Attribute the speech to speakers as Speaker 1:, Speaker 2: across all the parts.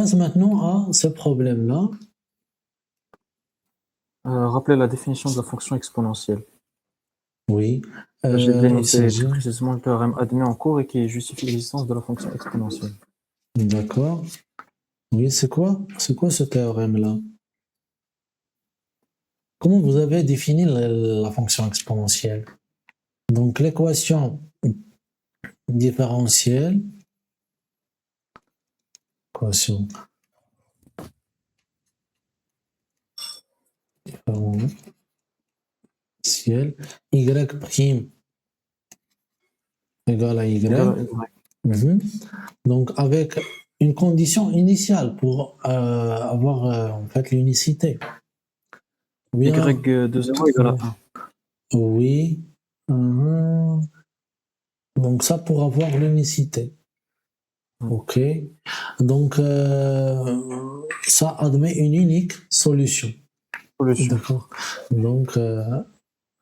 Speaker 1: passe maintenant à ce problème-là.
Speaker 2: Rappelez la définition de la fonction exponentielle.
Speaker 1: Oui.
Speaker 2: J'ai
Speaker 1: Il
Speaker 2: dénoté
Speaker 1: s'agit.
Speaker 2: plus précisément le théorème admis en cours et qui justifie l'existence de la fonction exponentielle.
Speaker 1: D'accord. Oui, c'est quoi? C'est quoi ce théorème-là? Comment vous avez défini la fonction exponentielle? Donc, l'équation différentielle, équation différentielle, y' égale à y.
Speaker 2: Égal à y.
Speaker 1: Mhm. Donc, avec une condition initiale pour avoir en fait l'unicité.
Speaker 2: Y
Speaker 1: Bien,
Speaker 2: de 0 égale à 1.
Speaker 1: oui. Mhm. Donc, ça pour avoir l'unicité. OK. Donc, ça admet une unique solution.
Speaker 2: Solution.
Speaker 1: D'accord. Donc,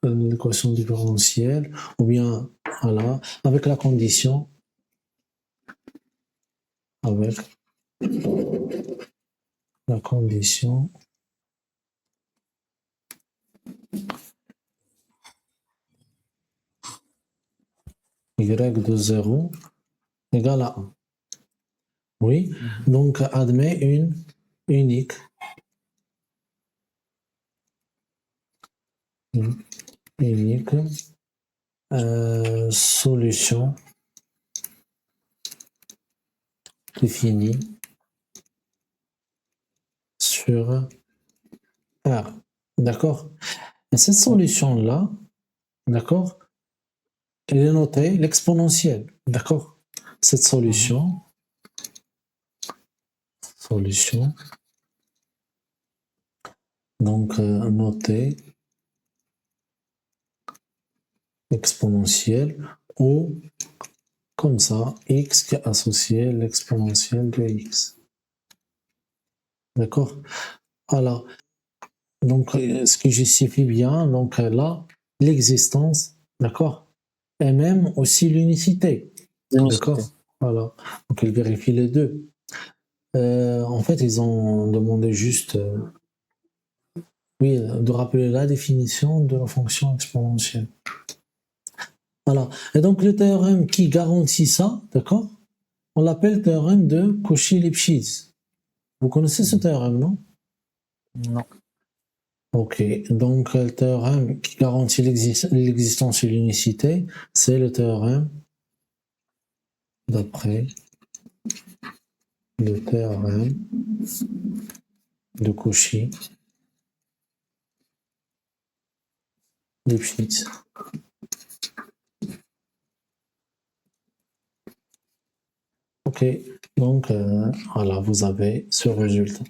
Speaker 1: l'équation différentielle, ou bien, voilà, avec la condition, avec la condition y de 0 égale à 1. Oui, donc admet une unique solution définie sur R. D'accord? Et cette solution-là, d'accord, elle est notée l'exponentielle. D'accord? Cette solution, donc notée exponentielle ou comme ça, x qui est associé à l'exponentielle de x. D'accord? Alors, donc, ce qui justifie bien, donc là, l'existence, d'accord? Et même aussi l'unicité. D'accord? Voilà. Donc, il vérifie les deux. En fait, ils ont demandé juste, oui, de rappeler la définition de la fonction exponentielle. Voilà. Et donc, le théorème qui garantit ça, d'accord? On l'appelle théorème de Cauchy-Lipschitz. Vous connaissez ce théorème, non?
Speaker 2: Non.
Speaker 1: Ok, donc le théorème qui garantit l'existence et l'unicité, c'est le théorème d'après le théorème de Cauchy-Lipschitz. Ok, donc voilà, vous avez ce résultat.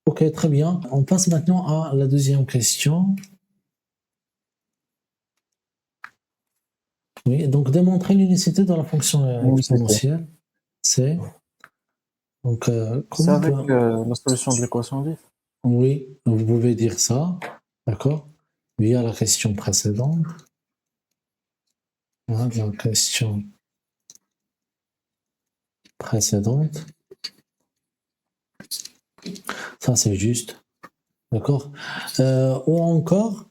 Speaker 1: Ok, très bien. On passe maintenant à la deuxième question. Oui, donc démontrer l'unicité de la fonction exponentielle, c'est donc
Speaker 2: C'est
Speaker 1: comment on
Speaker 2: avec
Speaker 1: peut.
Speaker 2: la solution de l'équation diff.
Speaker 1: Oui, vous pouvez dire ça, d'accord, via la question précédente. Voilà, la question précédente. Ça, c'est juste. D'accord? Ou encore,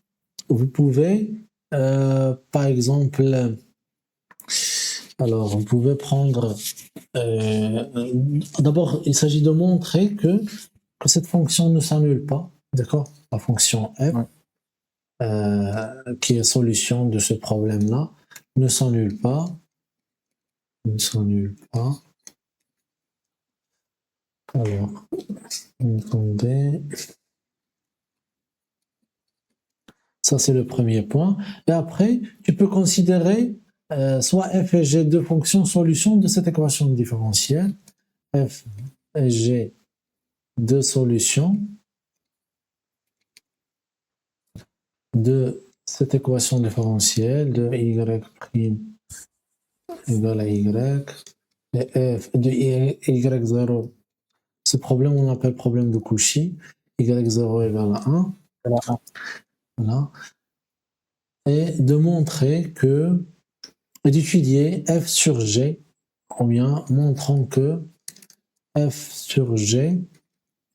Speaker 1: vous pouvez, par exemple, alors, vous pouvez prendre. D'abord, il s'agit de montrer que cette fonction ne s'annule pas. D'accord? La fonction f, qui est solution de ce problème-là, ne s'annule pas. Ne s'annule pas. Alors, attendez. Ça, c'est le premier point. Et après, tu peux considérer soit f et g deux fonctions solutions de cette équation différentielle. F et g deux solutions de cette équation différentielle de y' égale à y et f de y0. Ce problème, on l'appelle problème de Cauchy. Y0 égale à 1. Voilà. Et de montrer que, et d'étudier f sur g, ou bien montrant que f sur g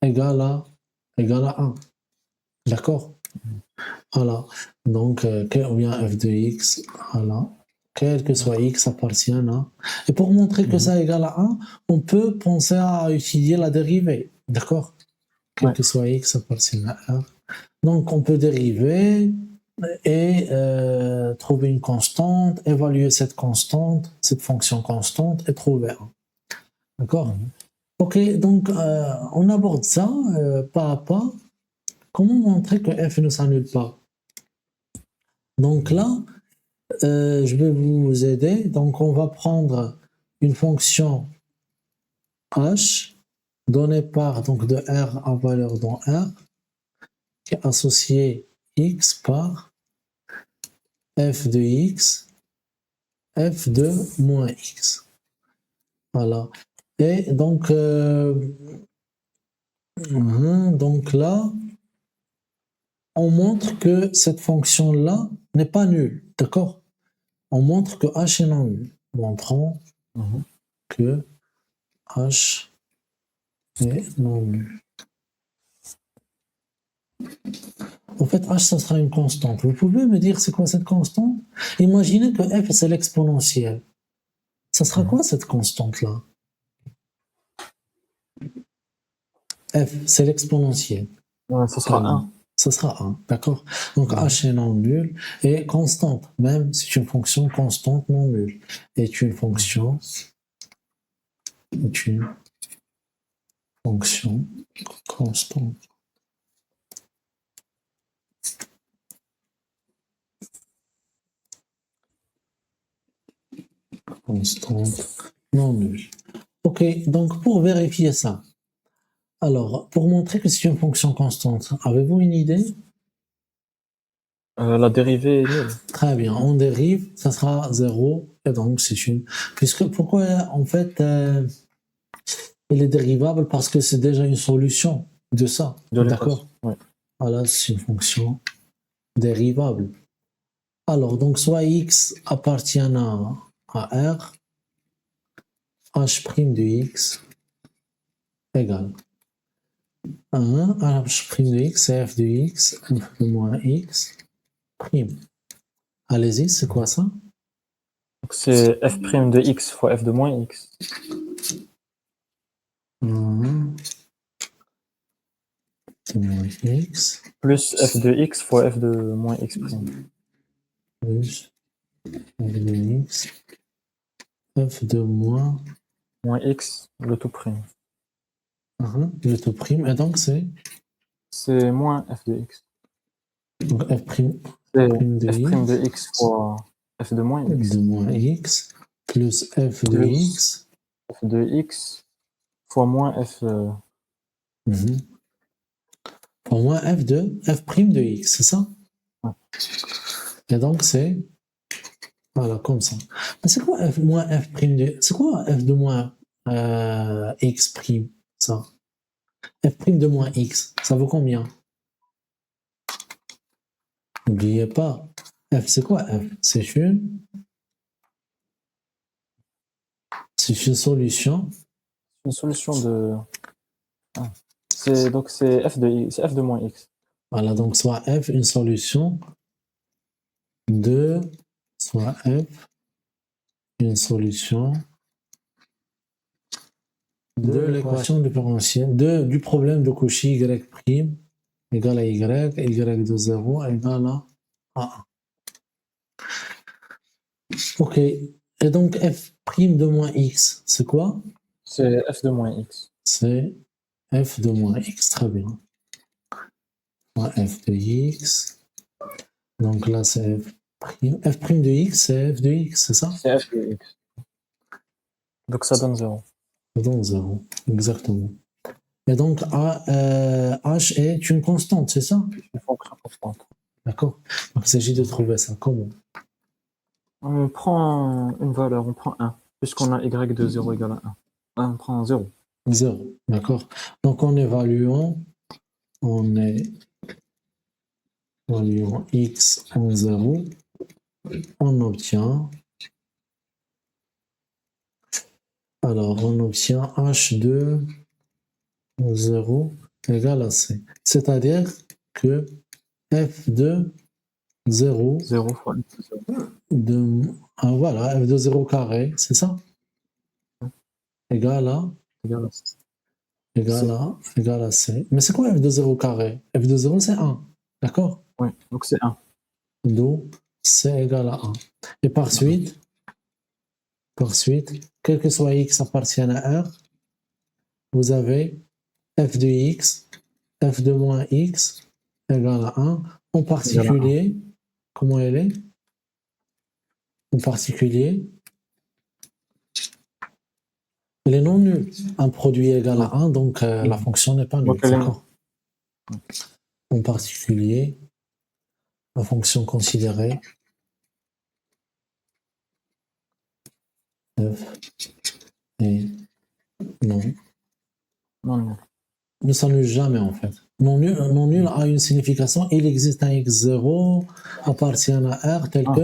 Speaker 1: égale à 1. D'accord? Voilà. Donc, ou bien f de x, voilà. Quel que soit x appartient à. Et pour montrer que ça égale à 1, on peut penser à étudier la dérivée. D'accord? Quel
Speaker 2: Ouais.
Speaker 1: que soit x appartient à R. Donc, on peut dériver et trouver une constante, évaluer cette constante, cette fonction constante et trouver 1. D'accord? Ok, donc on aborde ça pas à pas. Comment montrer que f ne s'annule pas? Donc là, je vais vous aider. Donc on va prendre une fonction h donnée par donc de R à valeur dans R qui est associée x par f de x, f de moins x. Voilà. Et donc, donc là, on montre que cette fonction-là n'est pas nulle. D'accord? On montre que h est non nul. Montrons que h est non nul. En fait, h, ça sera une constante. Vous pouvez me dire c'est quoi cette constante? Imaginez que f, c'est l'exponentielle. Ça sera quoi cette constante-là? F, c'est l'exponentielle.
Speaker 2: Ouais, ça sera 1.
Speaker 1: Ça sera 1, d'accord? Donc h est non nul et constante. Même c'est une fonction constante non nulle. Est une fonction constante. Constante non nulle. Ok, donc pour vérifier ça, alors pour montrer que c'est une fonction constante, avez-vous une idée?
Speaker 2: La dérivée est nulle.
Speaker 1: Très bien, on dérive, ça sera 0, et donc c'est une. Pourquoi en fait il est dérivable? Parce que c'est déjà une solution de ça, d'accord?
Speaker 2: Ouais.
Speaker 1: Voilà, c'est une fonction dérivable. Alors, donc soit x appartient à R, h' de x égale 1, h' de x, c'est f de x, f de moins x, prime. Allez-y, c'est quoi ça?
Speaker 2: Donc c'est f' de x fois f de moins x.
Speaker 1: 1 de moins x
Speaker 2: Plus f de x fois f de moins x prime.
Speaker 1: plus f de x, f de moins
Speaker 2: X, le tout prime.
Speaker 1: le tout prime, et donc c'est
Speaker 2: C'est moins f de x.
Speaker 1: donc f prime
Speaker 2: C'est
Speaker 1: de
Speaker 2: f'
Speaker 1: x
Speaker 2: de x fois f de moins x.
Speaker 1: de moins x plus f de
Speaker 2: Plus
Speaker 1: x
Speaker 2: f de x fois moins f.
Speaker 1: pour moins f de f prime de x, c'est ça?
Speaker 2: Ouais.
Speaker 1: Et donc c'est voilà comme ça. Mais c'est quoi f moins f prime de c'est quoi f de moins x prime ça? F prime de moins x, ça vaut combien? N'oubliez pas, f c'est quoi f? C'est une solution.
Speaker 2: Une solution de. C'est donc c'est f de x, c'est f de moins x.
Speaker 1: Voilà, donc soit f une solution de soit f une solution de l'équation différentielle du problème de Cauchy y' égale à y de 0 égale à 1. Ok, et donc f' de moins x, c'est quoi?
Speaker 2: C'est f de moins x.
Speaker 1: C'est f de moins x, très bien. Moins f de x, donc là c'est f' de x, c'est f de x, c'est ça?
Speaker 2: C'est f de x. Donc ça donne 0.
Speaker 1: Ça donne 0, exactement. Et donc h est une constante, c'est ça?
Speaker 2: Une fonction constante.
Speaker 1: D'accord. Donc il s'agit de trouver ça. Comment?
Speaker 2: On prend une valeur, on prend 1, puisqu'on a y de 0 égale à 1. On prend 0.
Speaker 1: 0. D'accord. Donc en évaluant x en 0, on obtient Alors, on obtient h de 0 égale à c. C'est-à-dire que f de 0
Speaker 2: 0 fois f de 0.
Speaker 1: voilà, f de 0 carré, c'est ça? Égale à,
Speaker 2: Égal à
Speaker 1: égale à c. Mais c'est quoi f de 0 carré? F de 0, c'est 1. D'accord?
Speaker 2: Oui, donc c'est 1.
Speaker 1: D'où c égale à 1. Et par suite, quel que soit x appartienne à R, vous avez f de x, f de moins x égale à 1. En
Speaker 2: Égal à 1.
Speaker 1: particulier, comment elle est? En particulier, elle est non nulle. Un produit égal à 1, donc la fonction n'est pas nulle.
Speaker 2: Donc elle est
Speaker 1: D'accord? En particulier, la fonction considérée f est non.
Speaker 2: non nulle.
Speaker 1: Ne s'annule jamais en fait. Non nul a une signification. Il existe un x0 appartient à R tel
Speaker 2: Ah.
Speaker 1: que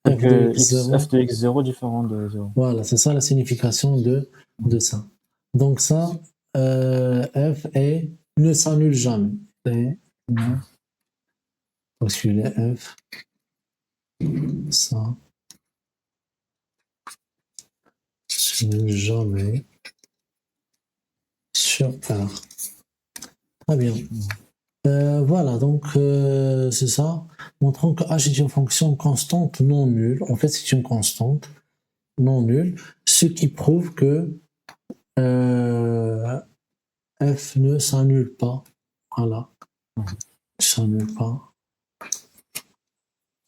Speaker 2: Donc
Speaker 1: f de x0.
Speaker 2: f de x0 différent de 0.
Speaker 1: Voilà, c'est ça la signification de ça. Donc ça, f est, ne s'annule jamais. Et, postuler f, ça, s'annule jamais sur R. Très bien. Voilà, donc c'est ça. Montrons que h est une fonction constante non nulle. En fait, c'est une constante non nulle, ce qui prouve que f ne s'annule pas. Voilà. Ne s'annule pas.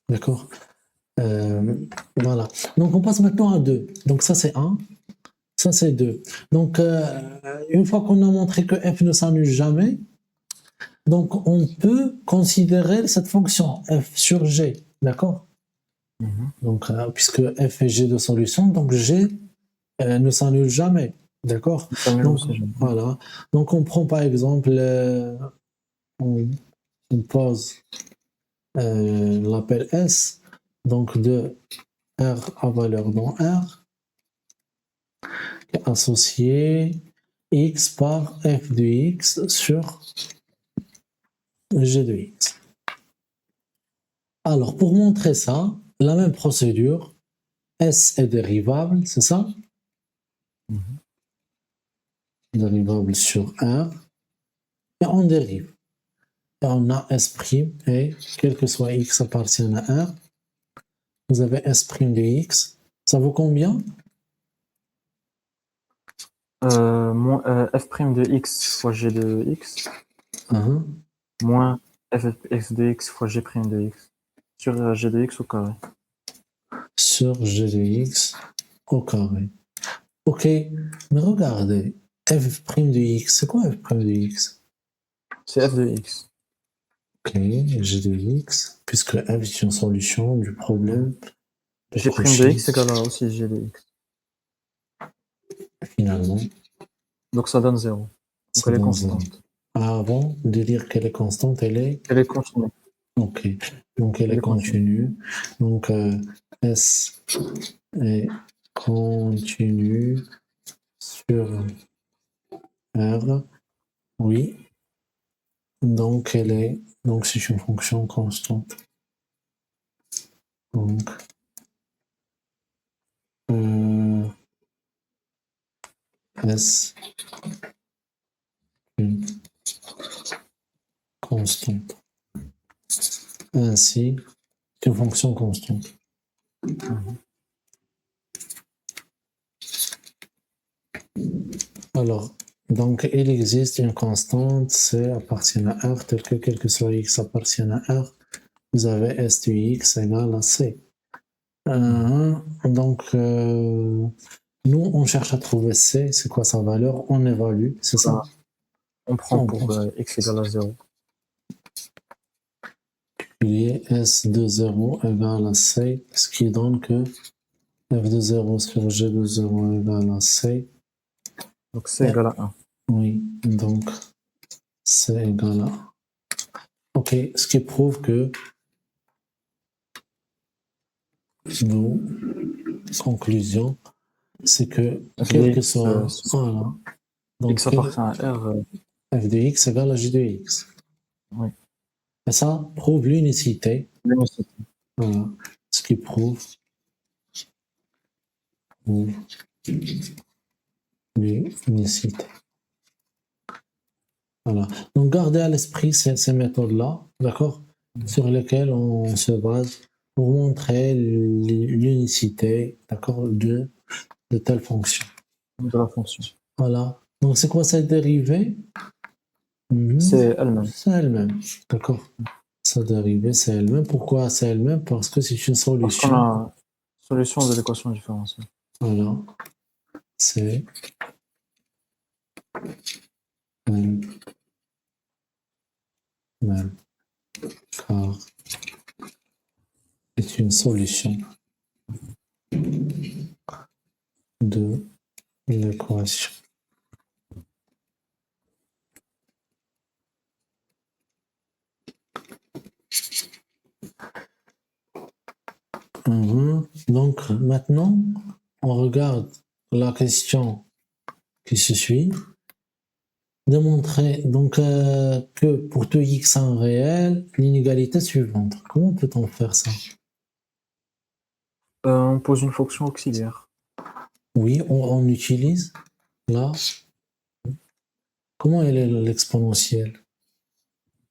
Speaker 1: D'accord. Voilà. Donc on passe maintenant à 2. Donc ça c'est 1, ça c'est 2. Donc une fois qu'on a montré que f ne s'annule jamais, donc on peut considérer cette fonction f sur g. D'accord. Donc puisque f est g de solution, donc g ne s'annule jamais. D'accord. Donc voilà. Donc on prend par exemple, on pose l'appel S, donc de R à valeur dans R, associé X par F de X sur G de X. Alors, pour montrer ça, la même procédure, S est dérivable, c'est ça? Dérivable sur R, et on dérive. Et on a S', et quel que soit X appartient à R, vous avez S' de X, ça vaut combien?
Speaker 2: F' de x fois g de x moins f de x fois g' de x sur g de x au carré.
Speaker 1: Sur g de x au carré. Ok, mais regardez, f' de x, c'est quoi f' de x?
Speaker 2: C'est f de x.
Speaker 1: Ok, g de x, puisque f est une solution du problème de
Speaker 2: G' de x égale à aussi g de x.
Speaker 1: Finalement,
Speaker 2: donc ça donne 0. Donc elle est constante.
Speaker 1: Avant de dire qu'elle est constante, elle est
Speaker 2: continue.
Speaker 1: ok. Donc elle est continue. Donc S est continue sur R. Oui. Donc c'est une fonction constante. Donc S une constante. Ainsi, c'est une fonction constante. Alors, donc il existe une constante, C appartient à R, tel que quel que soit X appartient à R, vous avez S de X égale à C. Donc, nous, on cherche à trouver C, c'est quoi sa valeur, on évalue, c'est ça?
Speaker 2: On prend pour X égale à 0.
Speaker 1: S de 0 égale à C, ce qui donne que F de 0 sur G de 0 égale à C.
Speaker 2: Donc C égale à 1.
Speaker 1: Oui, donc C égale à 1. Ok, ce qui prouve que nous, conclusion, c'est que,
Speaker 2: f
Speaker 1: quel
Speaker 2: de
Speaker 1: que
Speaker 2: x,
Speaker 1: soit, voilà. Donc,
Speaker 2: x appartient à R.
Speaker 1: f de x égale à g de x.
Speaker 2: Oui,
Speaker 1: Et ça prouve l'unicité.
Speaker 2: l'unicité.
Speaker 1: Voilà. Ce qui prouve l'unicité. Voilà. Donc, gardez à l'esprit ces méthodes-là, d'accord, sur lesquelles on se base pour montrer l'unicité, d'accord, de telle fonction.
Speaker 2: De la fonction.
Speaker 1: Voilà. Donc, c'est quoi cette dérivée?
Speaker 2: C'est elle-même.
Speaker 1: C'est elle-même, d'accord. Sa dérivée, c'est elle-même. Pourquoi c'est elle-même? Parce que c'est une
Speaker 2: Parce qu'on
Speaker 1: solution.
Speaker 2: a solution de l'équation différentielle.
Speaker 1: Voilà. C'est elle-même. Car c'est une solution de l'équation. Donc maintenant, on regarde la question qui se suit. Démontrer donc que pour tout x en réel, l'inégalité suivante. Comment peut-on faire ça?
Speaker 2: On pose une fonction auxiliaire.
Speaker 1: Oui, on utilise là. Comment elle est l'exponentielle?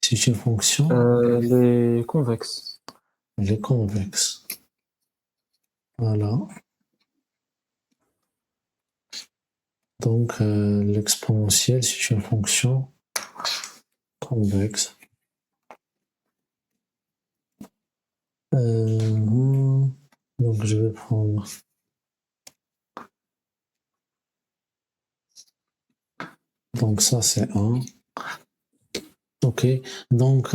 Speaker 1: C'est une fonction,
Speaker 2: Les convexes.
Speaker 1: elle est convexe. Voilà. Donc l'exponentielle, c'est une fonction convexe. Donc je vais prendre. Donc ça c'est 1. Ok. Donc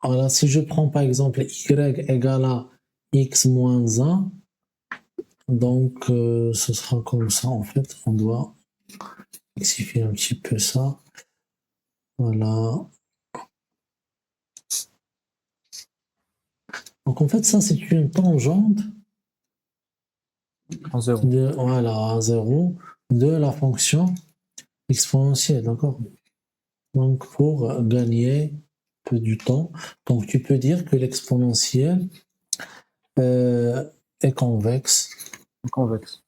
Speaker 1: voilà, si je prends par exemple y égale à x moins 1, donc ce sera comme ça en fait. On doit rectifier un petit peu ça. Voilà. Donc en fait ça c'est une tangente
Speaker 2: En 0.
Speaker 1: à 0 de la fonction exponentielle, d'accord? Donc pour gagner un peu du temps, donc tu peux dire que l'exponentielle est convexe.
Speaker 2: Convexe.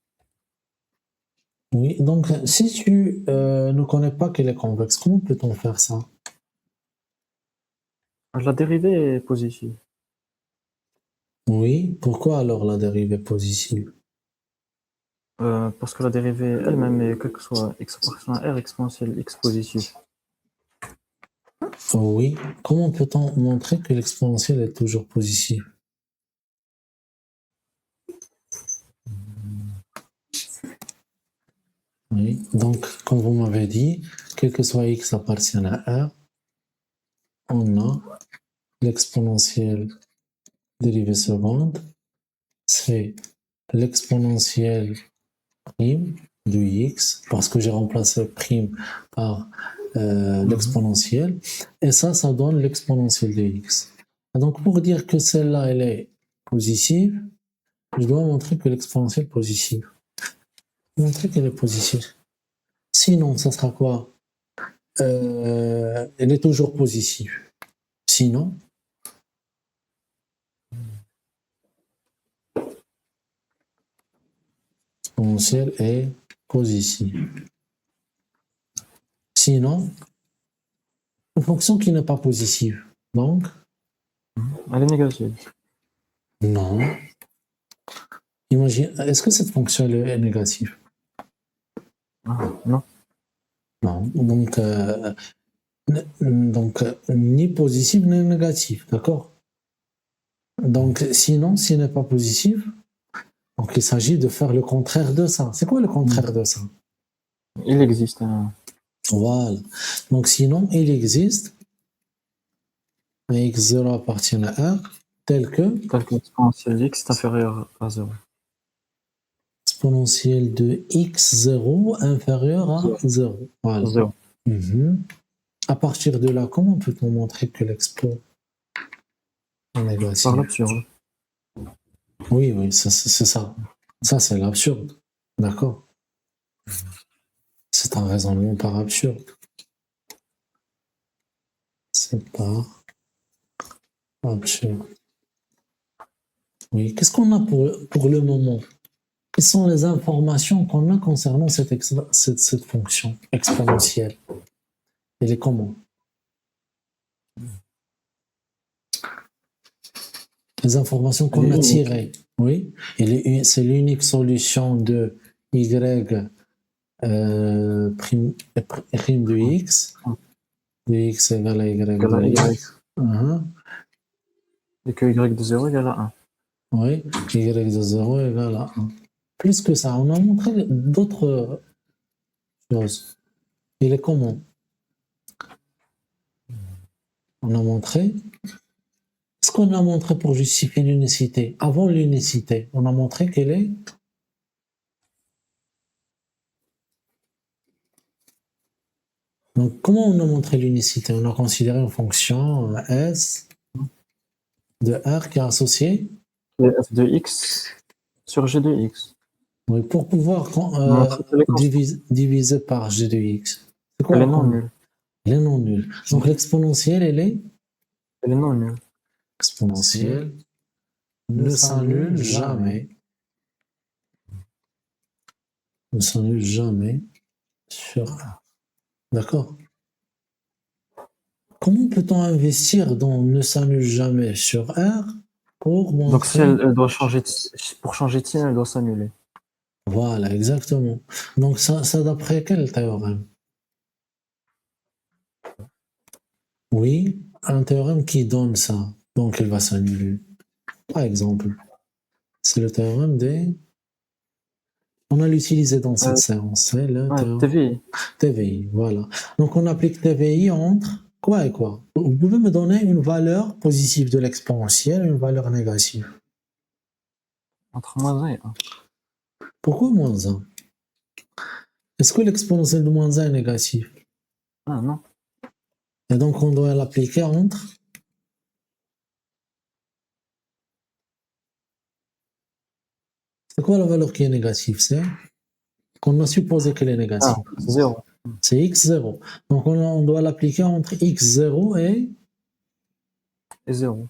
Speaker 1: Oui, donc si tu ne connais pas qu'elle est convexe, comment peut-on faire ça?
Speaker 2: La dérivée est positive.
Speaker 1: Oui, pourquoi alors la dérivée positive?
Speaker 2: Parce que la dérivée elle-même est quel que soit x appartient à R exponentielle x positive.
Speaker 1: Oui, comment peut-on montrer que l'exponentielle est toujours positive? Oui, donc comme vous m'avez dit, quel que soit x appartient à R, on a l'exponentielle dérivée seconde, c'est l'exponentielle prime de x, parce que j'ai remplacé prime par l'exponentielle, et ça donne l'exponentielle de x. Et donc pour dire que celle-là, elle est positive, je dois montrer que l'exponentielle est positive. Montrer qu'elle est positive. Sinon, ça sera quoi? Elle est toujours positive. Sinon, l'exponentielle est positive. Sinon, une fonction qui n'est pas positive. Donc,
Speaker 2: Elle est négative.
Speaker 1: non. Imagine, est-ce que cette fonction est négative?
Speaker 2: Non.
Speaker 1: Non. Donc ni positive ni négative, d'accord? Donc, sinon, s'il n'est pas positif, donc il s'agit de faire le contraire de ça. C'est quoi le contraire de ça?
Speaker 2: Il existe un.
Speaker 1: Voilà. Donc, sinon, il existe un x0 appartient à R tel que
Speaker 2: Tel que l'exponentielle x est inférieur à 0.
Speaker 1: exponentielle de x0 inférieur à 0. Voilà.
Speaker 2: 0.
Speaker 1: À partir de là, comment peut-on montrer que l'expo est négatif?
Speaker 2: Par l'absurde.
Speaker 1: Oui, c'est ça. Ça, c'est l'absurde. D'accord? C'est un raisonnement par absurde. C'est par absurde. Oui, qu'est-ce qu'on a pour le moment? Quelles sont les informations qu'on a concernant cette fonction exponentielle? Elle est comment? Les informations qu'on a tirées, oui. C'est l'unique solution de y prime de x égale à y de x.
Speaker 2: Et que y de 0 égale à 1.
Speaker 1: Oui, y de 0 égale à 1. Plus que ça, on a montré d'autres choses. Il est comment? On a montré. Ce qu'on a montré pour justifier l'unicité, avant l'unicité, on a montré qu'elle est. Donc, comment on a montré l'unicité? On a considéré une fonction S de R qui est associée.
Speaker 2: F de x sur G de x.
Speaker 1: Oui, pour pouvoir diviser par G de x.
Speaker 2: C'est quoi? Elle est non nulle.
Speaker 1: Elle est non nulle. Donc, l'exponentielle, elle est.
Speaker 2: Elle est non nulle.
Speaker 1: Exponentielle ne s'annule jamais. Ne s'annule jamais sur R. D'accord? Comment peut-on investir dans ne s'annule jamais sur R pour montrer...
Speaker 2: Donc si elle doit changer pour changer de signe, elle doit s'annuler.
Speaker 1: Voilà, exactement. Donc ça d'après quel théorème? Oui, un théorème qui donne ça. Donc elle va s'annuler. Par exemple, c'est le théorème des... On a l'utilisé dans cette séance. C'est le théorème...
Speaker 2: TVI.
Speaker 1: TVI, voilà. Donc on applique TVI entre quoi et quoi? Vous pouvez me donner une valeur positive de l'exponentielle et une valeur négative.
Speaker 2: Entre moins 1 et 1.
Speaker 1: Pourquoi moins 1? Est-ce que l'exponentielle de moins 1 est négative?
Speaker 2: Ah non.
Speaker 1: Et donc on doit l'appliquer entre... C'est quoi la valeur qui est négative? C'est qu'on a supposé qu'elle est négative.
Speaker 2: 0.
Speaker 1: C'est x0. Donc on doit l'appliquer entre x0 et
Speaker 2: 0.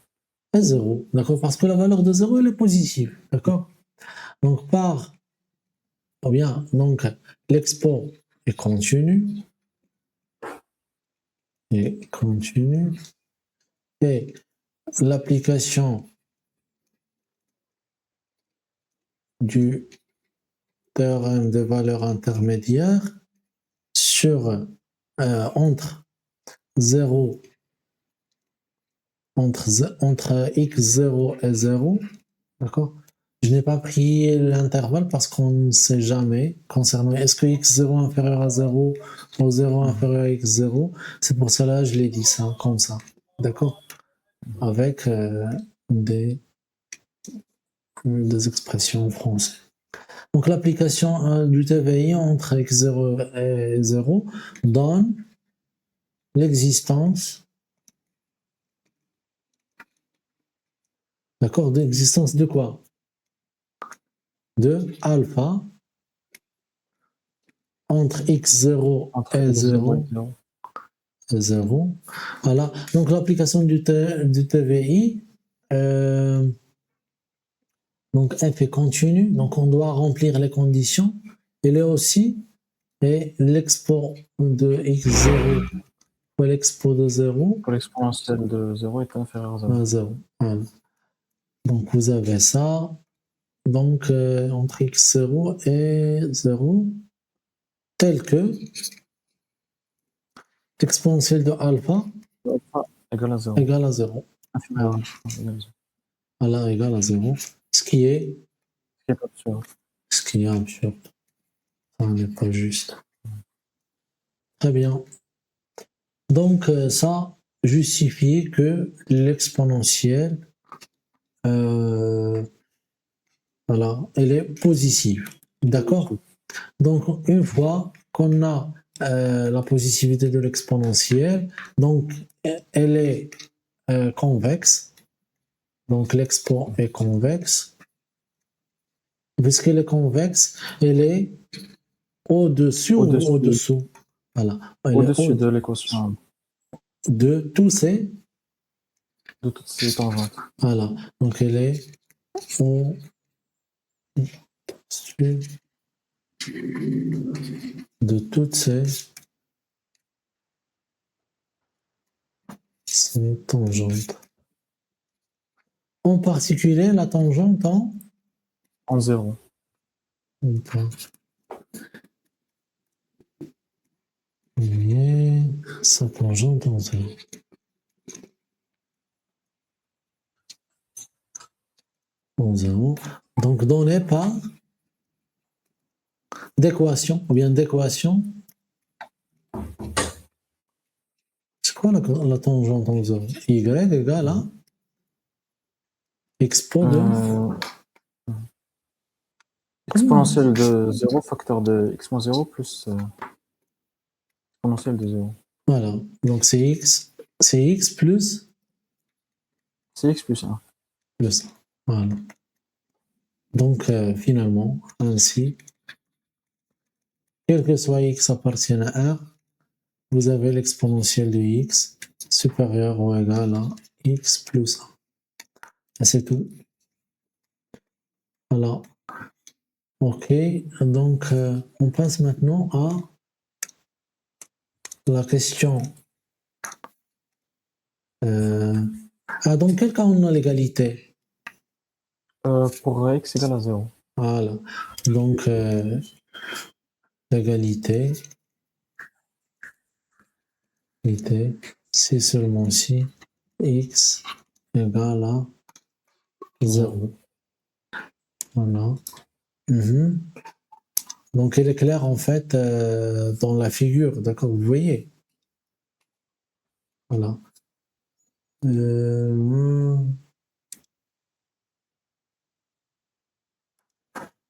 Speaker 1: Et 0. D'accord? Parce que la valeur de 0, elle est positive. D'accord? Donc ou bien, donc l'expo est continu. Et continu. Et l'application du théorème des valeurs intermédiaires sur entre 0 entre x0 et 0, d'accord? Je n'ai pas pris l'intervalle parce qu'on ne sait jamais concernant est-ce que x0 est inférieur à 0 ou 0 inférieur à x0. C'est pour cela que je l'ai dit ça, comme ça, d'accord? Avec des expressions en français. Donc l'application du TVI entre x0 et 0 donne l'existence, d'accord, d'existence de quoi? De alpha entre x0 et 0. 0. Voilà. Donc l'application du TVI, donc f est continue, donc on doit remplir les conditions. Il est aussi et l'expo de x0 ou l'expo de 0.
Speaker 2: Pour l'exponentielle de 0 est inférieur à 0.
Speaker 1: À 0. Voilà. Donc vous avez ça. Donc entre x0 et 0, tel que l'exponentielle de alpha
Speaker 2: égale à 0.
Speaker 1: égale à 0.
Speaker 2: Inférieur
Speaker 1: Voilà, égale à 0. Ce qui est
Speaker 2: absurde.
Speaker 1: Ce qui est absurde. Ça n'est pas juste. Très bien. Donc ça justifie que l'exponentielle, voilà, elle est positive. D'accord? Donc une fois qu'on a la positivité de l'exponentielle, donc elle est convexe. Donc l'expo est convexe. puisqu'elle est convexe, elle est au-dessus ou
Speaker 2: Au-dessus de,
Speaker 1: au-dessous? Voilà. Elle est
Speaker 2: au-dessus de l'équation
Speaker 1: de tous ces.
Speaker 2: de toutes ces tangentes.
Speaker 1: Voilà. Donc elle est au-dessus de toutes ces tangentes. En particulier, la tangente
Speaker 2: En zéro.
Speaker 1: Attends. Et sa tangente en zéro. En zéro. Donc donné par d'équation, ou bien d'équation. C'est quoi la tangente en zéro? Y égale à expo de.
Speaker 2: Exponentielle de 0, facteur de x moins 0 plus exponentielle de 0.
Speaker 1: Voilà. Donc c'est x plus
Speaker 2: C'est x plus 1.
Speaker 1: plus 1. Voilà. Donc finalement, ainsi, quel que soit x appartienne à R, vous avez l'exponentielle de x supérieure ou égale à x plus 1. Et c'est tout. Voilà. Ok, donc on passe maintenant à la question. Dans quel cas on a l'égalité?
Speaker 2: Pour x égale à 0.
Speaker 1: Voilà. Donc l'égalité, c'est seulement si x égale à 0. Voilà. Donc elle est claire en fait dans la figure, d'accord, vous voyez. Voilà.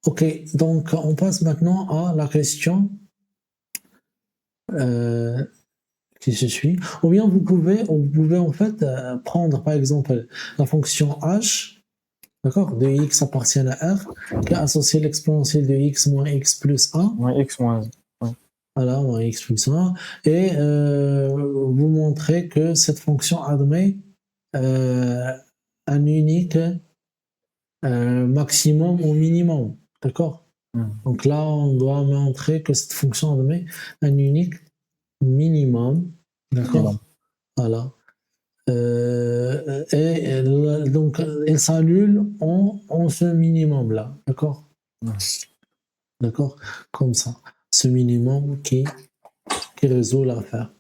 Speaker 1: Ok, donc on passe maintenant à la question qui se suit. Ou bien vous pouvez en fait prendre par exemple la fonction h, d'accord, de x appartient à r, qui est associée à l'exponentielle de x moins x plus 1.
Speaker 2: Moins x moins 1.
Speaker 1: Voilà, moins x plus 1. Et vous montrez que cette fonction admet un unique maximum ou minimum. D'accord? Donc là, on doit montrer que cette fonction admet un unique minimum. D'accord? Voilà. Donc, elle s'annule en ce minimum-là. D'accord? D'accord? Comme ça. Ce minimum qui résout l'affaire.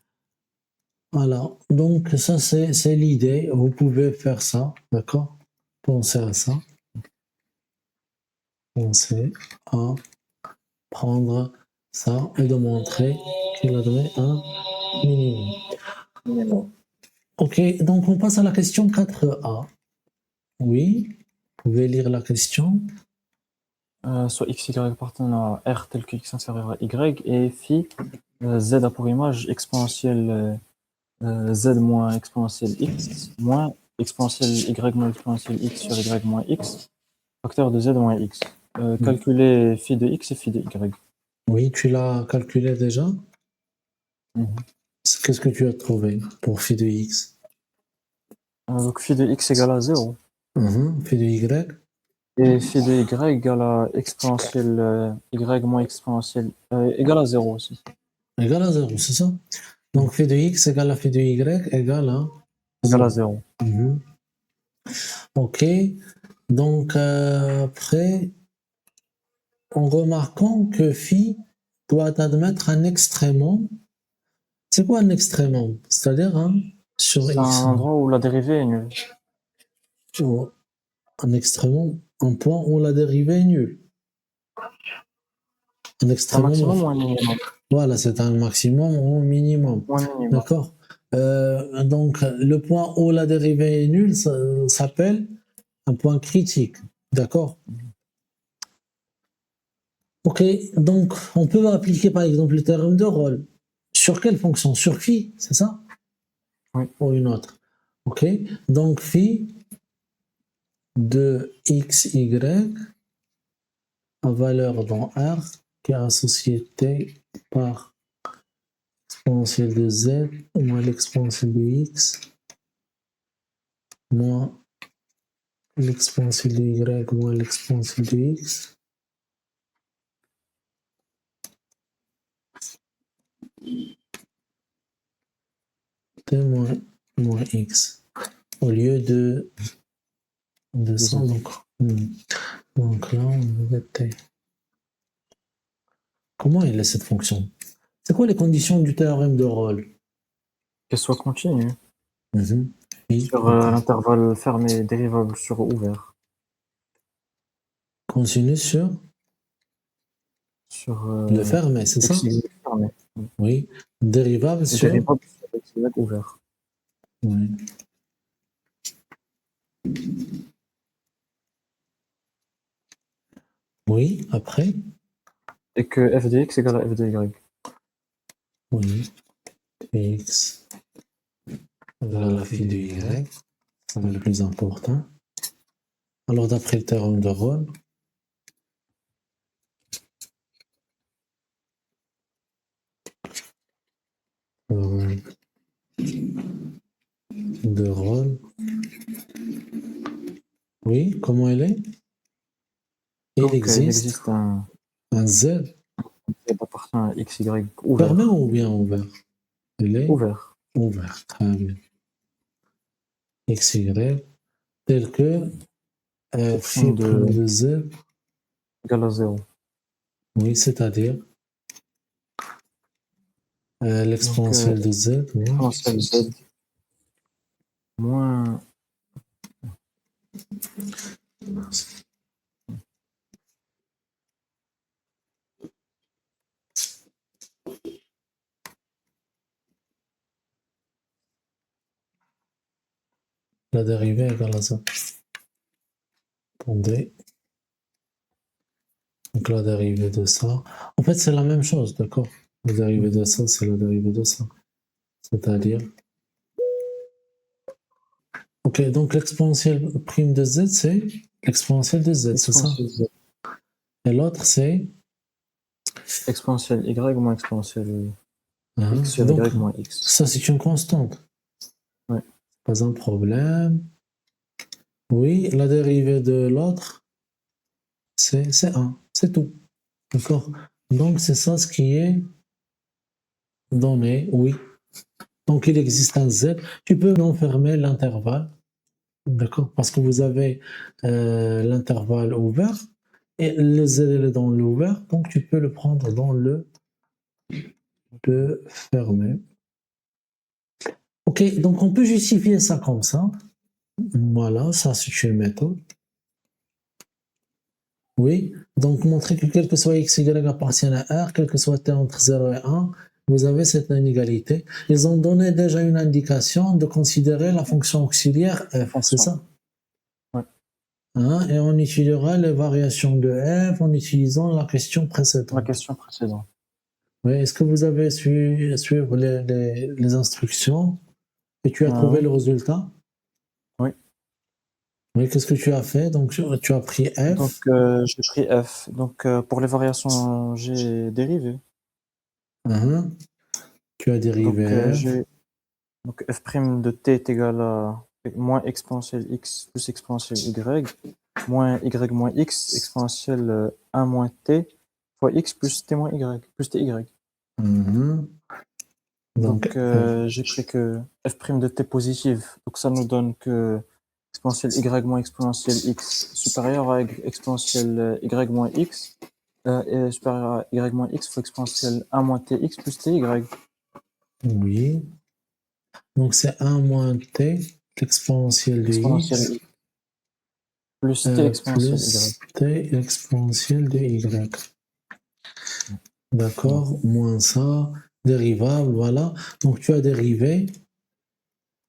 Speaker 1: Voilà. Donc, ça, c'est l'idée. Vous pouvez faire ça. D'accord? Pensez à ça. Pensez à prendre ça et de montrer qu'il admet un minimum. Ok, donc on passe à la question 4a. Oui, vous pouvez lire la question.
Speaker 2: Soit x, y appartenant à r tel que x inférieur à y, et phi z a pour image exponentielle z moins exponentielle x moins exponentielle y moins exponentielle x sur y moins x, facteur de z moins x. Calculer phi de x et phi de y.
Speaker 1: Oui, tu l'as calculé déjà. Qu'est-ce que tu as trouvé pour phi de x?
Speaker 2: Donc phi de x égale à 0.
Speaker 1: Phi de y?
Speaker 2: Et phi de y égale à exponentielle y moins exponentielle égale à 0 aussi.
Speaker 1: Égale à 0, c'est ça? Donc phi de x égale à phi de y égale à 0.
Speaker 2: Égale à 0.
Speaker 1: Ok, donc après, en remarquant que phi doit admettre un extrémum. C'est quoi un extrémum? C'est-à-dire sur
Speaker 2: C'est
Speaker 1: x.
Speaker 2: un endroit où la dérivée est nulle.
Speaker 1: Un extrémum, un point où la dérivée est nulle. Un
Speaker 2: C'est un
Speaker 1: extrémum.
Speaker 2: maximum ou un minimum?
Speaker 1: Voilà, c'est un maximum ou un minimum. D'accord. Donc, le point où la dérivée est nulle s'appelle un point critique. D'accord. Ok, donc on peut appliquer par exemple le théorème de Rolle. Sur quelle fonction? Sur phi, c'est ça?
Speaker 2: Oui.
Speaker 1: Ou une autre. Ok, donc phi de xy à valeur dans R qui est associée T par l'exponentielle de Z moins l'exponentielle de X moins l'exponentielle de Y moins l'exponentielle de X T moins X au lieu de 200 donc là on va T. Comment elle est cette fonction? C'est quoi les conditions du théorème de Rolle?
Speaker 2: Qu'elle soit continue.
Speaker 1: Oui,
Speaker 2: Sur
Speaker 1: ok.
Speaker 2: l'intervalle fermé dérivable sur ouvert.
Speaker 1: Continue sur
Speaker 2: Sur
Speaker 1: le fermé, c'est ça?
Speaker 2: XY fermé.
Speaker 1: Oui. Dérivable
Speaker 2: Et
Speaker 1: sur.
Speaker 2: dérivable sur XY ouvert.
Speaker 1: Oui. Oui, après.
Speaker 2: Et que f de x égale à f de y.
Speaker 1: Oui. X égale à la phi de Y. C'est le plus important. Alors, d'après le théorème de Rolle, de Rolle. Oui, comment elle est? Il
Speaker 2: Donc, il
Speaker 1: existe
Speaker 2: existe un
Speaker 1: un Z
Speaker 2: z appartient à xy ouvert.
Speaker 1: fermé ou bien ouvert? Elle est
Speaker 2: Ouvert.
Speaker 1: ouverte. Très bien. XY tel que phi
Speaker 2: Prime de
Speaker 1: prime de Z.
Speaker 2: égale à 0.
Speaker 1: Oui, c'est-à-dire
Speaker 2: Donc,
Speaker 1: l'exponentielle de Z. Oui.
Speaker 2: exponentielle z moins
Speaker 1: La dérivée égale à ça. Attendez. Donc la dérivée de ça. En fait, c'est la même chose, d'accord? La dérivée de ça, c'est la dérivée de ça. C'est-à-dire. Ok, donc l'exponentielle prime de Z, c'est l'exponentielle de Z, c'est ça?
Speaker 2: exponentielle z.
Speaker 1: Et l'autre, c'est.
Speaker 2: Exponentielle y moins exponentielle
Speaker 1: Hein,
Speaker 2: x sur
Speaker 1: donc,
Speaker 2: y moins x.
Speaker 1: ça, c'est une constante.
Speaker 2: Ouais.
Speaker 1: Pas un problème. Oui, la dérivée de l'autre, c'est 1. C'est tout. D'accord? Donc, c'est ça ce qui est donné, oui. Donc, il existe un Z. Tu peux enfermer l'intervalle, d'accord? Parce que vous avez l'intervalle ouvert et le Z est dans l'ouvert, donc tu peux le prendre dans le fermé. Ok, donc on peut justifier ça comme ça. Voilà, ça c'est une méthode. Oui, donc montrer que quel que soit x, y appartient à R, quel que soit t entre 0 et 1, vous avez cette inégalité. Ils ont donné déjà une indication de considérer la fonction auxiliaire f, c'est ça?
Speaker 2: Ouais.
Speaker 1: Hein, et on utilisera les variations de f en utilisant la question précédente.
Speaker 2: La question précédente.
Speaker 1: Oui, est-ce que vous avez suivre les instructions et tu as trouvé
Speaker 2: Oui.
Speaker 1: le résultat?
Speaker 2: Oui.
Speaker 1: Oui, qu'est-ce que tu as fait? Donc, tu as pris f.
Speaker 2: Donc, j'ai pris f. Donc, pour les variations, j'ai dérivé.
Speaker 1: Hein, tu as dérivé
Speaker 2: Donc,
Speaker 1: f.
Speaker 2: j'ai donc f' de t est égal à moins exponentielle x plus exponentielle y, moins y moins x exponentielle 1 moins t fois x plus t moins y, plus ty.
Speaker 1: Mhm. Donc,
Speaker 2: Donc, j'ai pris que f' de t positive. Donc, ça nous donne que exponentielle y moins exponentielle x supérieure à exponentielle y moins x et supérieure à y moins x fois exponentielle 1 moins tx plus ty.
Speaker 1: oui. Donc, c'est 1 moins t, l'exponentielle de
Speaker 2: Exponentielle
Speaker 1: x,
Speaker 2: y plus t exponentielle y.
Speaker 1: plus t exponentielle de y. D'accord, moins ça, dérivable, voilà. Donc, tu as dérivé,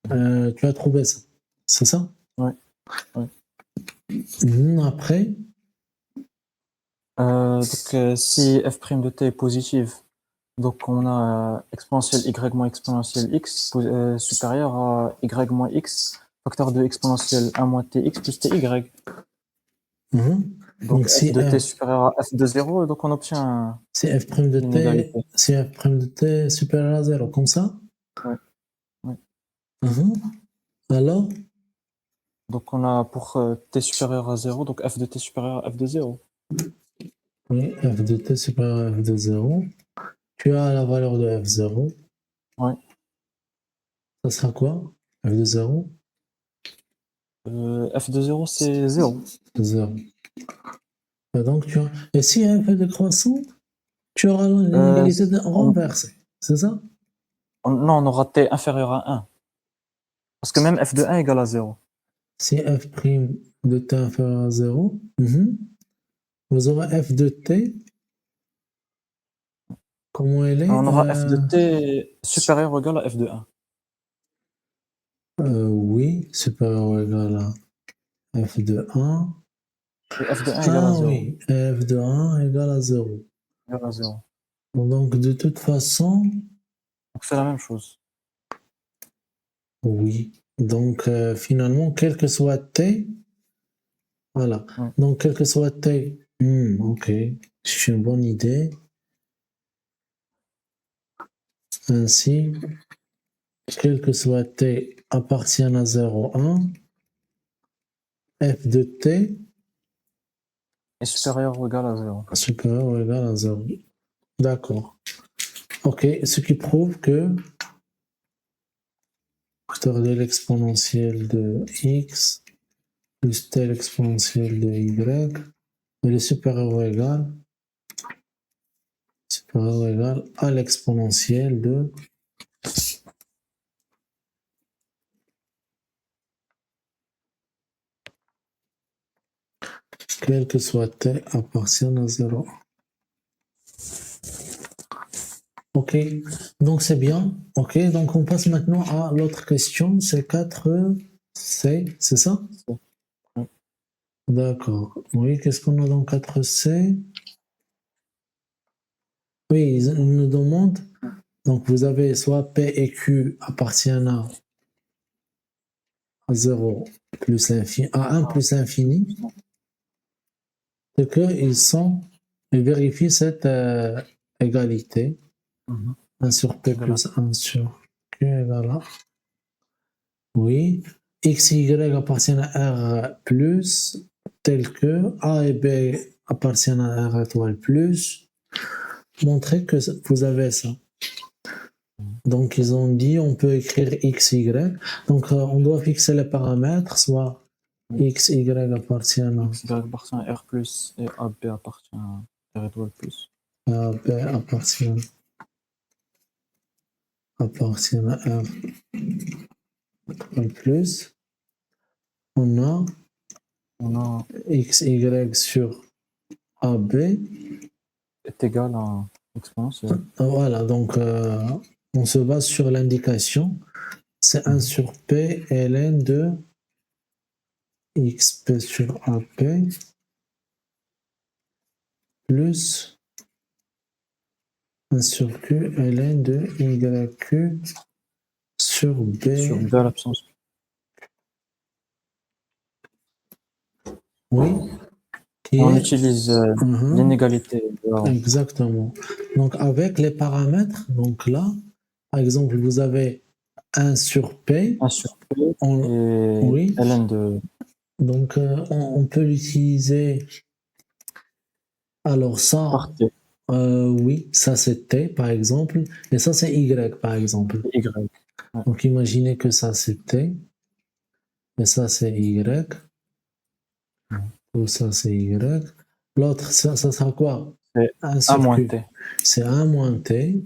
Speaker 1: tu as trouvé ça. C'est ça?
Speaker 2: Ouais, ouais.
Speaker 1: Après,
Speaker 2: Donc, si f' de t est positive, donc on a exponentielle y moins exponentielle x supérieur à y moins x, facteur de exponentielle 1 moins tx plus ty.
Speaker 1: mhm.
Speaker 2: Donc
Speaker 1: Donc,
Speaker 2: f de t supérieur à f de 0, et donc on obtient
Speaker 1: si f' de
Speaker 2: une
Speaker 1: t,
Speaker 2: égalité.
Speaker 1: si f' de t est supérieur à 0, comme ça?
Speaker 2: Ouais, ouais.
Speaker 1: Mhm. Alors,
Speaker 2: Donc on a pour t supérieur à 0, donc f de t supérieur à f de 0.
Speaker 1: oui, f de t supérieur à f de 0. Tu as la valeur de f0.
Speaker 2: Ouais.
Speaker 1: Ça sera quoi? F de 0?
Speaker 2: F de 0, c'est 0.
Speaker 1: 0. Et donc, et si f est décroissante, tu auras
Speaker 2: Euh,
Speaker 1: l'inégalité
Speaker 2: on,
Speaker 1: renversée. C'est ça?
Speaker 2: non, on aura t inférieur à 1. Parce que même f de 1 égale à 0.
Speaker 1: Si f' de t inférieur à 0, vous aurez f de t, comment elle est?
Speaker 2: On aura f de t supérieur ou égal à f de 1.
Speaker 1: Oui, supérieur ou égal à f de 1.
Speaker 2: Et f de 1 égale à
Speaker 1: Ah
Speaker 2: 0.
Speaker 1: oui, f de 1 égale à 0.
Speaker 2: Égal à 0.
Speaker 1: Donc, de toute façon,
Speaker 2: Donc c'est la même chose.
Speaker 1: oui. Donc, finalement, quel que soit t, voilà.
Speaker 2: Ouais.
Speaker 1: Donc, quel que soit t, ok, c'est une bonne idée. Ainsi, quel que soit t appartient à 0, 1, f de t
Speaker 2: Et supérieur ou égal à 0.
Speaker 1: supérieur ou égal à 0. D'accord. Ok, ce qui prouve que facteur de l'exponentielle de x plus t l'exponentielle de y elle est supérieure ou égale à l'exponentielle de quel que soit t appartient à 0. Ok, donc c'est bien. Ok, donc on passe maintenant à l'autre question, c'est 4C, c'est ça?
Speaker 2: Ouais.
Speaker 1: D'accord. Oui, qu'est-ce qu'on a dans 4C? Oui, ils nous demandent, donc vous avez soit P et Q appartiennent à 0 plus l'infini, à 1 plus l'infini, et ils vérifient cette égalité.
Speaker 2: Mhm.
Speaker 1: 1 sur P
Speaker 2: Égal à-
Speaker 1: plus 1 sur Q égale à, oui, X et Y appartiennent à R plus, tel que A et B appartiennent à R étoile plus, montrez que vous avez ça. Donc, ils ont dit, on peut écrire x, y. Donc, on doit fixer les paramètres, soit
Speaker 2: Oui.
Speaker 1: x, y appartiennent
Speaker 2: X, Y appartient à R plus et AB appartient à R étoile plus.
Speaker 1: à B, appartiennent à R étoile plus. On a
Speaker 2: On a
Speaker 1: x, y sur AB.
Speaker 2: est égal à exponentielle.
Speaker 1: Voilà, donc, on se base sur l'indication. C'est 1 sur P ln de xp sur AP plus 1 sur Q ln de yq sur
Speaker 2: Sur
Speaker 1: B.
Speaker 2: B à l'absence.
Speaker 1: Oui, qui
Speaker 2: On
Speaker 1: est
Speaker 2: utilise
Speaker 1: Mhm,
Speaker 2: l'inégalité de Laurent.
Speaker 1: exactement. Donc, avec les paramètres, donc là, par exemple, vous avez 1 sur P.
Speaker 2: 1 sur P et
Speaker 1: Oui,
Speaker 2: ln de
Speaker 1: donc on peut l'utiliser. Alors, ça,
Speaker 2: par T
Speaker 1: oui, ça c'est T, par exemple, et ça c'est Y, par exemple.
Speaker 2: et Y. Ouais.
Speaker 1: Donc, imaginez que ça c'est T, et ça c'est Y,
Speaker 2: Mhm.
Speaker 1: ou ça c'est Y. L'autre, ça sera quoi?
Speaker 2: C'est
Speaker 1: 1
Speaker 2: A
Speaker 1: sur
Speaker 2: moins
Speaker 1: Q.
Speaker 2: T.
Speaker 1: C'est 1 moins T,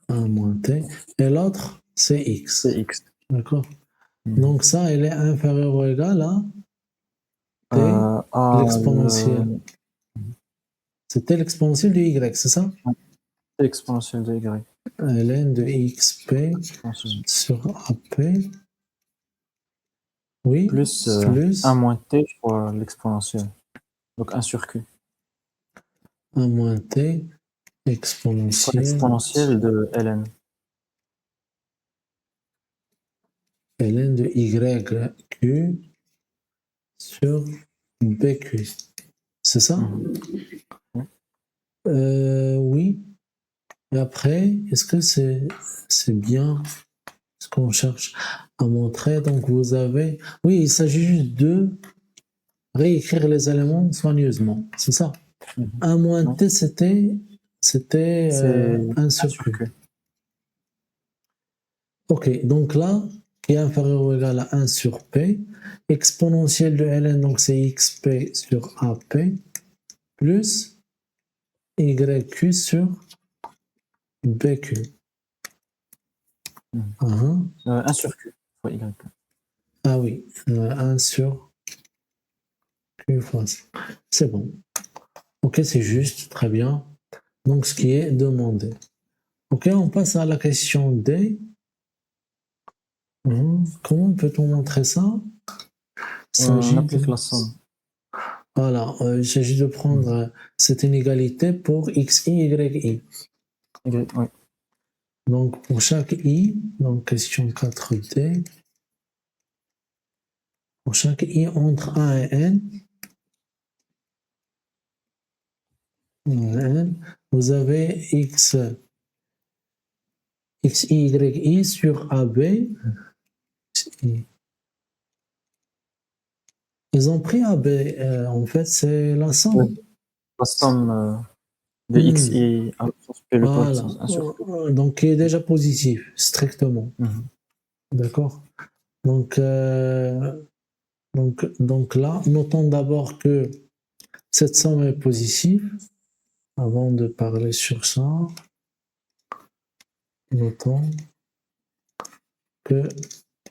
Speaker 1: 1 moins T, et l'autre, c'est
Speaker 2: C'est
Speaker 1: X.
Speaker 2: X.
Speaker 1: D'accord?
Speaker 2: Mhm.
Speaker 1: Donc ça, elle est inférieure ou égale à T,
Speaker 2: A,
Speaker 1: l'exponentielle. C'était l'exponentielle de Y, c'est ça?
Speaker 2: T exponentielle de Y.
Speaker 1: ln de xp
Speaker 2: Exponentielle.
Speaker 1: sur AP, oui,
Speaker 2: Plus 1
Speaker 1: plus
Speaker 2: moins T fois l'exponentielle. Donc 1 sur Q.
Speaker 1: 1 moins T
Speaker 2: Fois
Speaker 1: exponentielle
Speaker 2: l'exponentielle de ln.
Speaker 1: ln de yq sur BQ. C'est ça? Oui. Et après, est-ce que c'est bien ce qu'on cherche à montrer? Donc, vous avez... Oui, il s'agit juste de réécrire les éléments soigneusement. C'est ça? 1 moins
Speaker 2: Non.
Speaker 1: T, c'était
Speaker 2: C'est
Speaker 1: 1 sur Q. Ok, donc là, qui est inférieur ou égal à 1 sur P, exponentielle de ln, donc c'est xp sur ap, plus yq sur bq.
Speaker 2: 1 sur Q fois Y.
Speaker 1: Ah oui, 1 sur Q fois ça. C'est bon. Ok, c'est juste, très bien. Donc, ce qui est demandé. Ok, on passe à la question D. Comment peut-on montrer ça? Il
Speaker 2: On
Speaker 1: s'agit
Speaker 2: applique
Speaker 1: de...
Speaker 2: la somme.
Speaker 1: Voilà, il s'agit de prendre cette inégalité pour xi, yi.
Speaker 2: Oui.
Speaker 1: Donc, pour chaque i, donc question 4D, pour chaque i entre 1 et n, vous avez xi, yi sur AB. Ils ont pris AB, en fait, c'est la somme.
Speaker 2: Oui. La somme de x et à la puissance p, le poids
Speaker 1: Voilà.
Speaker 2: puissance 1 sur P.
Speaker 1: Donc, qui est déjà positif, strictement.
Speaker 2: Mhm.
Speaker 1: D'accord? Donc, donc là, notons d'abord que cette somme est positive. Avant de parler sur ça, notons que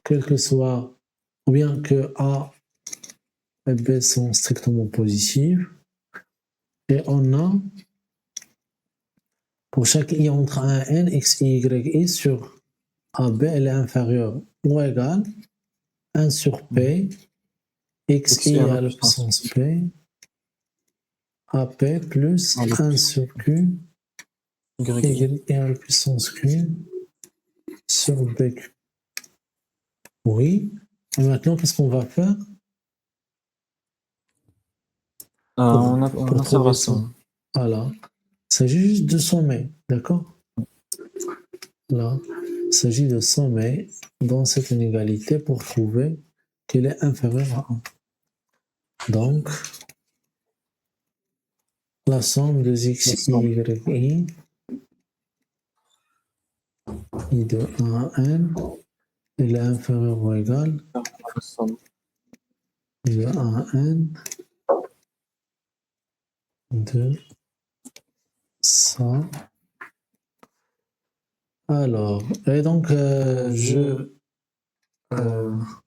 Speaker 1: quel que soit, ou bien que A et B sont strictement positifs, et on a, pour chaque i entre 1 et n, x, y, i sur AB, elle est inférieure ou égale 1 sur P,
Speaker 2: X et
Speaker 1: xi
Speaker 2: à la
Speaker 1: à la
Speaker 2: puissance
Speaker 1: puissance P, AP plus
Speaker 2: à la
Speaker 1: 1
Speaker 2: puissance
Speaker 1: sur Q,
Speaker 2: y.
Speaker 1: y à la puissance Q sur BQ. Oui. Et maintenant, qu'est-ce qu'on va faire
Speaker 2: On
Speaker 1: pour
Speaker 2: insère la
Speaker 1: trouver ça?
Speaker 2: somme.
Speaker 1: Voilà. Il s'agit juste de sommer, d'accord? Là, il s'agit de sommer dans cette inégalité pour trouver qu'elle est inférieure à 1. Donc, la somme de x, y, i de 1 à n, elle est inférieure ou égale
Speaker 2: La somme.
Speaker 1: de 1 à n de ça. Alors, et donc, je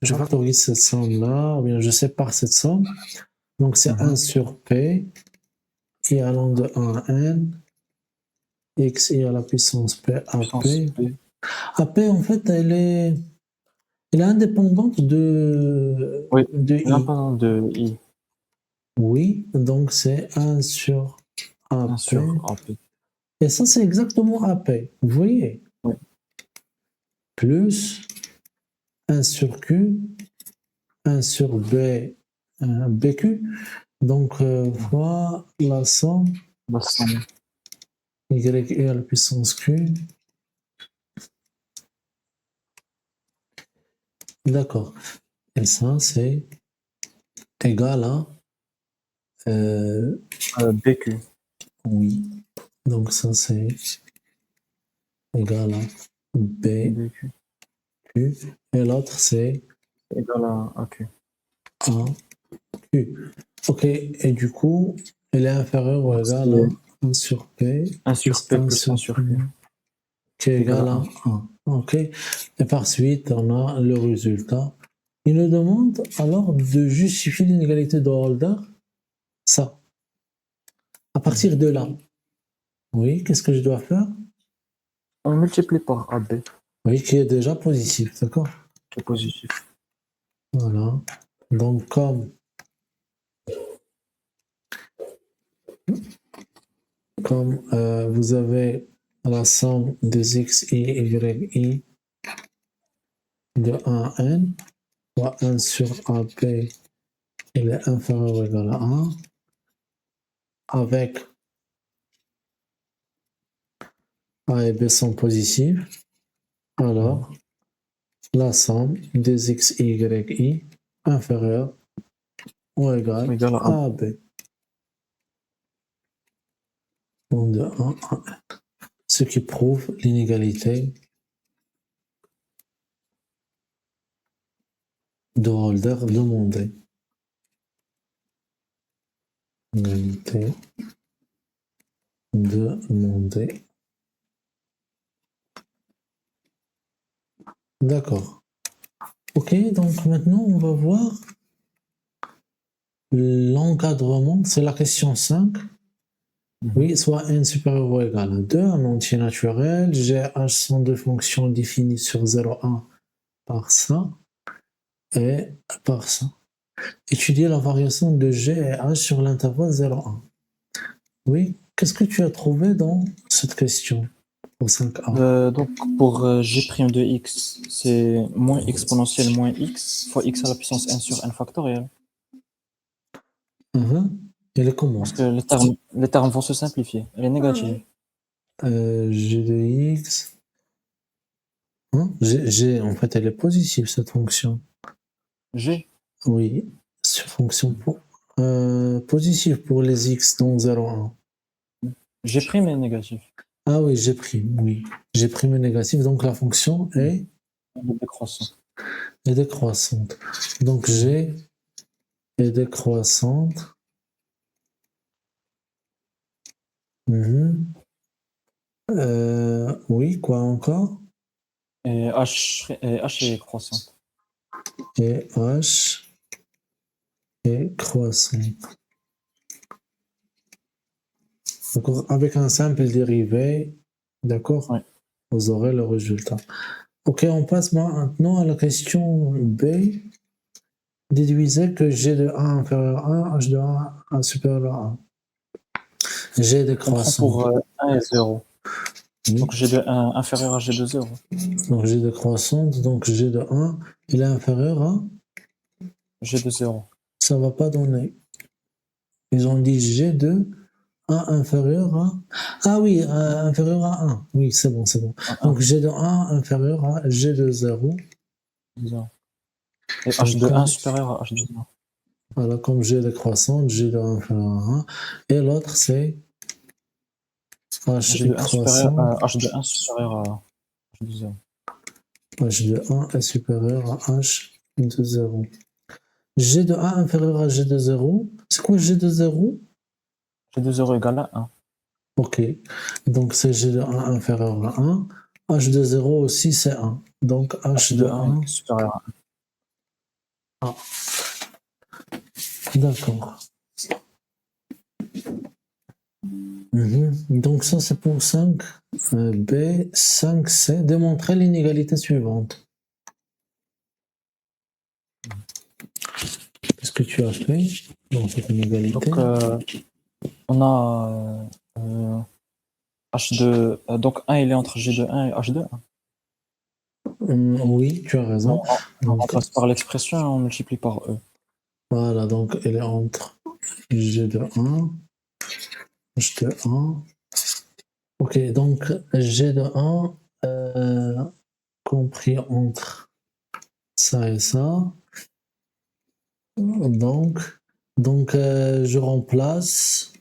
Speaker 1: factorise cette somme-là, ou bien je sépare cette somme. Donc, c'est 1 sur P, i allant de 1 à n, x i à la puissance P,
Speaker 2: Puissance
Speaker 1: AP.
Speaker 2: P.
Speaker 1: AP, en fait, elle est indépendante
Speaker 2: Oui,
Speaker 1: de i.
Speaker 2: l'indépendant de I.
Speaker 1: Oui, donc c'est 1 sur
Speaker 2: 1
Speaker 1: AP.
Speaker 2: sur AP.
Speaker 1: Et ça, c'est exactement AP. Vous voyez?
Speaker 2: Oui.
Speaker 1: Plus 1 sur Q, 1 sur B, BQ. Donc, fois la somme
Speaker 2: La somme.
Speaker 1: y à la puissance Q. D'accord. Et ça, c'est égal à...
Speaker 2: BQ.
Speaker 1: oui. Donc, ça, c'est égal à BQ.
Speaker 2: BQ.
Speaker 1: Et l'autre, c'est
Speaker 2: Égal à AQ.
Speaker 1: AQ. OK. Et du coup, elle est inférieure ou
Speaker 2: Donc,
Speaker 1: égale
Speaker 2: c'est
Speaker 1: à 1 sur P
Speaker 2: 1 sur
Speaker 1: plus
Speaker 2: P
Speaker 1: 1
Speaker 2: plus 1
Speaker 1: sur
Speaker 2: sur
Speaker 1: Q
Speaker 2: Q.
Speaker 1: qui est
Speaker 2: Égal
Speaker 1: égal
Speaker 2: à
Speaker 1: à
Speaker 2: 1.
Speaker 1: 1. OK. Et par suite, on a le résultat. Il nous demande alors de justifier l'inégalité de Holder. Ça. À partir de là. Oui, qu'est-ce que je dois faire?
Speaker 2: On multiplie par AB,
Speaker 1: Oui, qui est déjà positif, d'accord?
Speaker 2: qui est positif.
Speaker 1: Voilà. Donc, comme vous avez la somme des x, y de 1 à n, soit 1 sur AP il est inférieur ou égal à 1 avec A et B sont positifs, alors la somme des x, y, i inférieure ou égale
Speaker 2: Égal à
Speaker 1: à B. Donc de 1 à 1. Ce qui prouve l'inégalité de Holder demandée. Inégalité demandée. D'accord. Ok, donc maintenant on va voir l'encadrement. C'est la question 5. Oui, soit n supérieur ou égal à 2, un entier naturel. GH sont deux fonctions définies sur 0,1 par ça et par ça. Étudier la variation de G et H sur l'intervalle 0,1. Oui, qu'est-ce que tu as trouvé dans cette question pour 5A?
Speaker 2: Donc, pour g' de x, c'est moins exponentielle moins x fois x à la puissance n sur n factoriel.
Speaker 1: Elle est comment?
Speaker 2: Parce que les termes vont se simplifier. Elle est négative.
Speaker 1: G de x. En fait, elle est positive, cette fonction.
Speaker 2: G,
Speaker 1: Oui, cette fonction positive pour les x dans 0,1.
Speaker 2: g' est négatif.
Speaker 1: Ah oui, j'ai pris, oui. J'ai pris le négatif, donc la fonction est
Speaker 2: Elle est décroissante.
Speaker 1: décroissante. Donc G est décroissante. Oui, quoi encore?
Speaker 2: Et h est croissante.
Speaker 1: Et H est croissante. Donc, avec un simple dérivé, d'accord?
Speaker 2: Ouais.
Speaker 1: Vous aurez le résultat. Ok, on passe maintenant à la question B. Déduisez que G de 1 inférieur à 1, H de 1 supérieur à 1. G est
Speaker 2: On prend
Speaker 1: décroissant.
Speaker 2: pour 1 et 0.
Speaker 1: Oui.
Speaker 2: Donc g de 1 inférieur à g de 0.
Speaker 1: Donc G décroissante, donc G de 1, il est inférieur à,
Speaker 2: G de 0.
Speaker 1: ça ne va pas donner. Ils ont dit G de 1 inférieur à, ah oui, inférieur à 1. Oui, c'est bon, c'est bon.
Speaker 2: 1,
Speaker 1: Donc G de 1 inférieur à G de 0.
Speaker 2: 0. Et h de 1 supérieur à h de 0.
Speaker 1: Voilà, comme G décroissante, G de 1 inférieur à 1. Et l'autre, c'est H
Speaker 2: G de 1 supérieur
Speaker 1: décroissante,
Speaker 2: à h de 1 supérieur à h de 0.
Speaker 1: H de 1 est supérieur à H de 0. G de 1 inférieur à G de 0. C'est quoi G de 0?
Speaker 2: G de 0 égale à 1.
Speaker 1: Ok. Donc c'est G de 1 inférieur à 1. H de 0 aussi, c'est 1. Donc H
Speaker 2: H
Speaker 1: de
Speaker 2: de 1
Speaker 1: 1.
Speaker 2: est supérieur à 1.
Speaker 1: Ah, d'accord. Donc ça, c'est pour 5. B, 5C. Démontrer l'inégalité suivante. Qu'est-ce que tu as fait dans cette inégalité?
Speaker 2: Donc, on a h de. Donc 1, il est entre g de 1 et h de 1.
Speaker 1: Oui, tu as raison.
Speaker 2: On
Speaker 1: Donc,
Speaker 2: remplace par l'expression et on multiplie par e.
Speaker 1: voilà, donc elle est entre G de 1, H de 1. Ok, donc G de 1 compris entre ça et ça. Donc je remplace.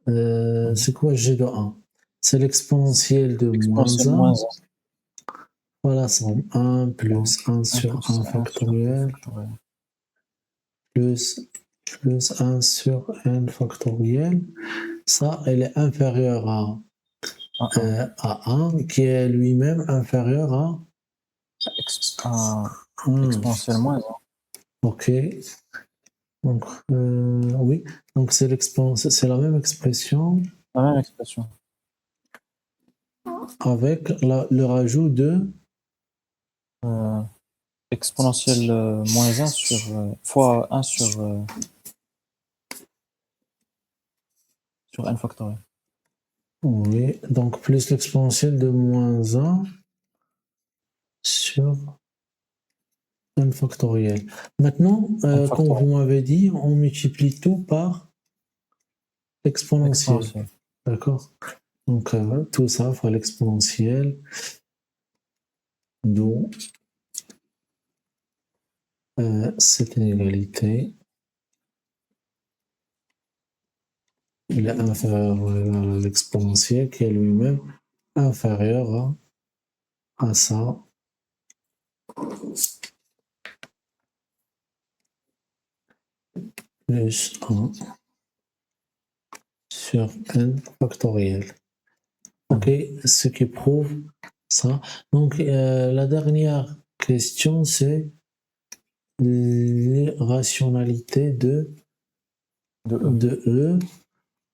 Speaker 1: C'est quoi G de 1? C'est l'exponentielle de moins
Speaker 2: Exponentielle
Speaker 1: 1.
Speaker 2: moins
Speaker 1: Voilà, c'est 1 plus 1
Speaker 2: 1. 1
Speaker 1: sur
Speaker 2: plus
Speaker 1: 1
Speaker 2: 1 sur 1
Speaker 1: factoriel
Speaker 2: factoriel.
Speaker 1: plus 1 sur n factoriel. Ça, elle est inférieure à
Speaker 2: 1.
Speaker 1: à 1, qui est lui-même inférieur à
Speaker 2: Exponentielle moins 1.
Speaker 1: Ok. Donc, oui. Donc, c'est la même expression
Speaker 2: La même expression.
Speaker 1: avec le rajout de.
Speaker 2: Euh, exponentielle moins 1 sur, fois 1 sur n factoriel.
Speaker 1: Oui. Donc, plus l'exponentielle de moins 1 sur n factoriel. Maintenant,
Speaker 2: N
Speaker 1: comme
Speaker 2: factoriel.
Speaker 1: vous m'avez dit, on multiplie tout par l'exponentiel.
Speaker 2: Exponentielle.
Speaker 1: D'accord? Donc, tout ça fois l'exponentiel, d'où cette inégalité. Il est inférieur à l'exponentiel qui est lui-même inférieur à ça. Plus 1 sur n factoriel. Ok, ce qui prouve ça. Donc, la dernière question, c'est l'irrationalité
Speaker 2: De E.
Speaker 1: de E.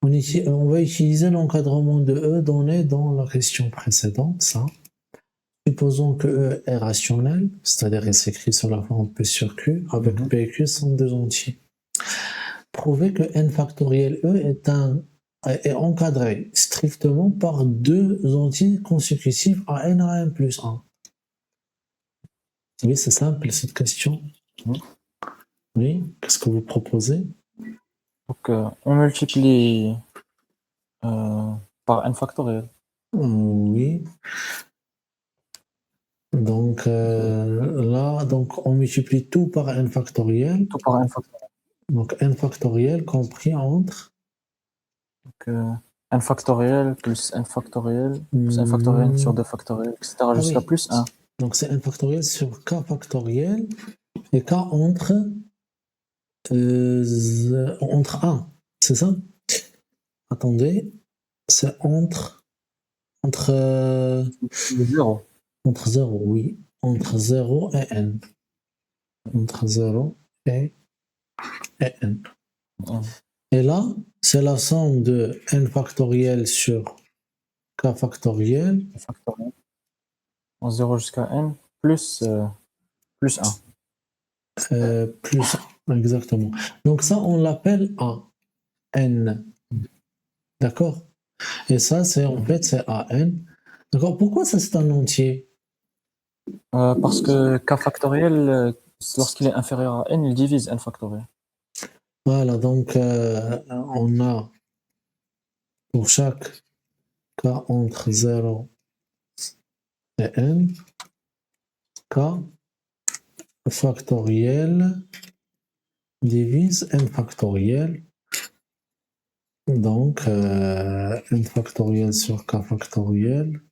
Speaker 1: On va utiliser l'encadrement de E donné dans la question précédente, ça. Supposons que E est rationnel, c'est-à-dire il s'écrit sur la forme P sur Q, avec P et Q sont deux entiers. Prouvez que n factoriel E est encadré strictement par deux entiers consécutifs à n à n plus 1. Oui, c'est simple cette question. Oui, qu'est-ce que vous proposez?
Speaker 2: Donc, on multiplie par n factoriel.
Speaker 1: Oui. Donc là, donc, on multiplie tout par n factoriel.
Speaker 2: Tout par n factoriel.
Speaker 1: Donc n factoriel compris entre
Speaker 2: Donc, n factoriel plus n factoriel plus n factoriel sur 2 factoriel, etc.
Speaker 1: Ah
Speaker 2: jusqu'à
Speaker 1: oui.
Speaker 2: plus 1.
Speaker 1: Donc c'est n factoriel sur k factoriel et k entre 1. C'est ça? Attendez. C'est entre
Speaker 2: 0.
Speaker 1: entre 0, oui. Entre 0 et n. Entre 0 et n. Et là, c'est la somme de n factoriel sur k factoriel.
Speaker 2: Factoriel. En 0 jusqu'à n plus 1.
Speaker 1: Plus 1, exactement. Donc ça, on l'appelle A, n. D'accord? Et ça, c'est en fait, c'est AN. D'accord? Pourquoi ça, c'est un entier?
Speaker 2: Parce que k factoriel, lorsqu'il est inférieur à n, il divise n factoriel.
Speaker 1: Voilà, donc on a pour chaque k entre 0 et n, k factoriel divise n factoriel. Donc, n factoriel sur k factoriel,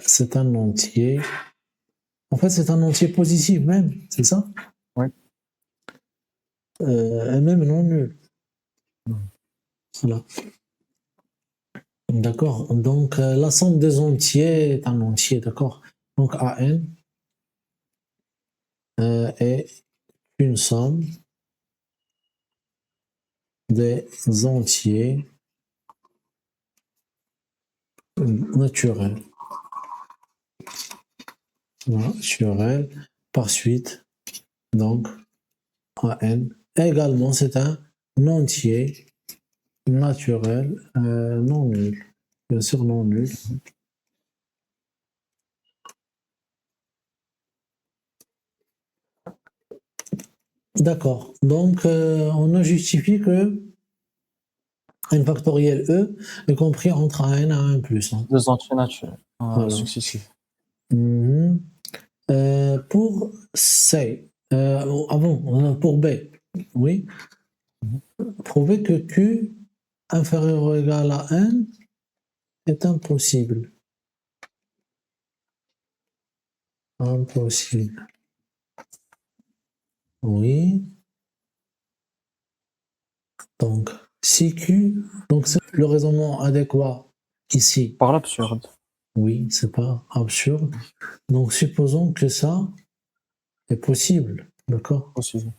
Speaker 1: c'est un entier. En fait, c'est un entier positif même, c'est ça?
Speaker 2: Oui.
Speaker 1: Et même non nul. Voilà. D'accord. Donc, la somme des entiers est un entier, d'accord? Donc, AN est une somme des entiers naturels. Naturels par suite. Donc, AN également, c'est un entier naturel non nul. Bien sûr, non nul. D'accord. Donc, on a justifié que n factoriel E est compris entre AN et AN plus. Hein.
Speaker 2: Deux entiers naturels
Speaker 1: Voilà.
Speaker 2: successifs.
Speaker 1: Mhm. Pour C, pour B, oui, prouver que Q inférieur ou égal à N est impossible. Impossible. Oui. Donc, si Q, donc c'est le raisonnement adéquat ici.
Speaker 2: Par l'absurde.
Speaker 1: Oui, c'est pas absurde. Donc, supposons que ça est possible. D'accord?
Speaker 2: Possible.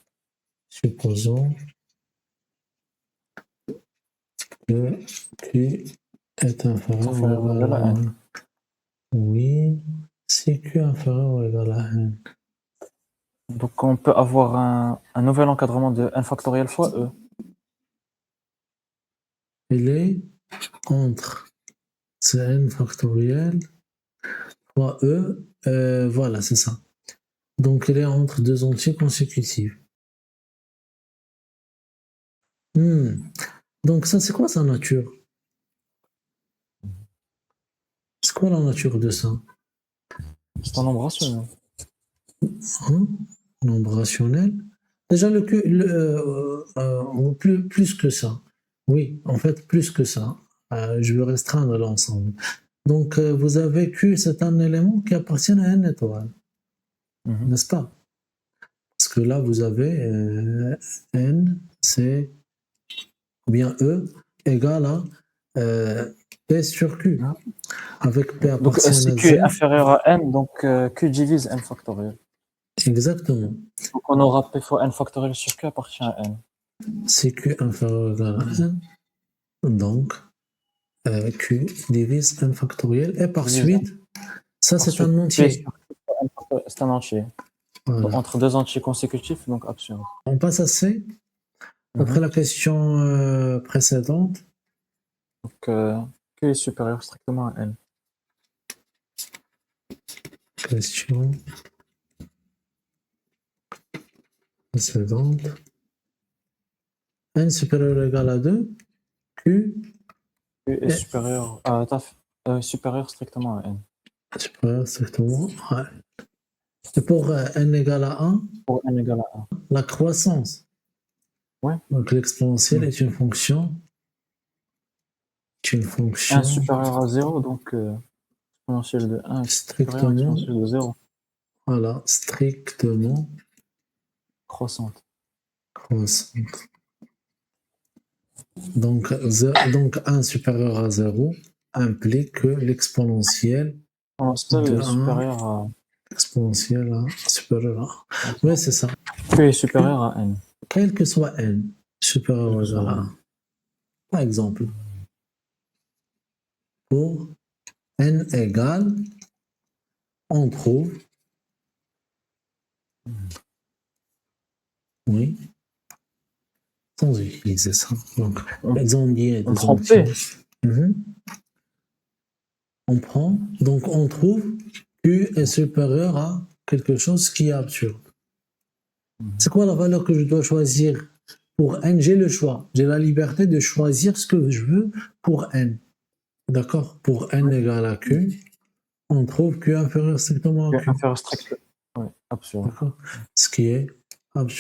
Speaker 1: Supposons que Q est inférieur ou égal à N. Oui, si Q inférieur ou égal à N.
Speaker 2: Donc, on peut avoir un nouvel encadrement de n factoriel fois e.
Speaker 1: Il est entre Cn factoriel fois E. Voilà, c'est ça. Donc, elle est entre deux entiers consécutifs. Donc, ça, c'est quoi sa nature? C'est quoi la nature de ça?
Speaker 2: C'est un nombre rationnel.
Speaker 1: Hein? Nombre rationnel? Déjà, plus que ça. Oui, en fait, plus que ça. Je veux restreindre l'ensemble. Donc, vous avez Q, c'est un élément qui appartient à n étoile, n'est-ce pas? Parce que là, vous avez n, c'est, ou bien E, égale à P sur Q. Avec P
Speaker 2: Donc,
Speaker 1: appartient
Speaker 2: si
Speaker 1: à
Speaker 2: Q est
Speaker 1: Z.
Speaker 2: inférieur à n, donc Q divise n factoriel.
Speaker 1: Exactement.
Speaker 2: Donc, on aura P fois n factoriel sur Q appartient à n.
Speaker 1: C'est Q inférieur ou égal à n. Donc, Q divise n factoriel. Et par
Speaker 2: Divise
Speaker 1: suite, ça,
Speaker 2: Par
Speaker 1: c'est
Speaker 2: suite,
Speaker 1: un
Speaker 2: Q est
Speaker 1: entier.
Speaker 2: sur Q fois n factoriel, c'est un entier. Donc,
Speaker 1: Voilà.
Speaker 2: entre deux entiers consécutifs, donc absurde.
Speaker 1: On passe à C. Après la question précédente,
Speaker 2: Donc, Q est supérieur strictement à n.
Speaker 1: question précédente. N supérieur ou égal à 2. Q
Speaker 2: Q est
Speaker 1: est
Speaker 2: supérieur, supérieur strictement à n.
Speaker 1: supérieur strictement à n. Et pour n égale à 1,
Speaker 2: Pour n égale à 1.
Speaker 1: la croissance.
Speaker 2: Ouais.
Speaker 1: Donc l'exponentielle est une fonction.
Speaker 2: 1 supérieur à 0, donc exponentielle de 1 est supérieur à
Speaker 1: strictement,
Speaker 2: exponentielle de 0.
Speaker 1: voilà, strictement
Speaker 2: Croissante.
Speaker 1: croissante. Donc 1 supérieur à 0 implique que l'exponentielle
Speaker 2: Exponentielle
Speaker 1: de
Speaker 2: est
Speaker 1: 1
Speaker 2: supérieure à...
Speaker 1: exponentielle à supérieur à 1. Oui, c'est ça.
Speaker 2: Q est supérieur à n.
Speaker 1: Quel que soit n supérieur ou égal à 1. Par exemple, pour n égale, on trouve, oui, sans utiliser ça. Donc, exemple bien
Speaker 2: On
Speaker 1: des
Speaker 2: prend
Speaker 1: entiers.
Speaker 2: P.
Speaker 1: On prend, donc on trouve Q est supérieur à quelque chose qui est absurde. C'est quoi la valeur que je dois choisir pour n? J'ai le choix, j'ai la liberté de choisir ce que je veux pour n. D'accord? Pour n égale à Q, on trouve Q inférieur strictement à
Speaker 2: Q
Speaker 1: Q.
Speaker 2: inférieur strict. Oui, absurde.
Speaker 1: D'accord? Ce qui est absurde.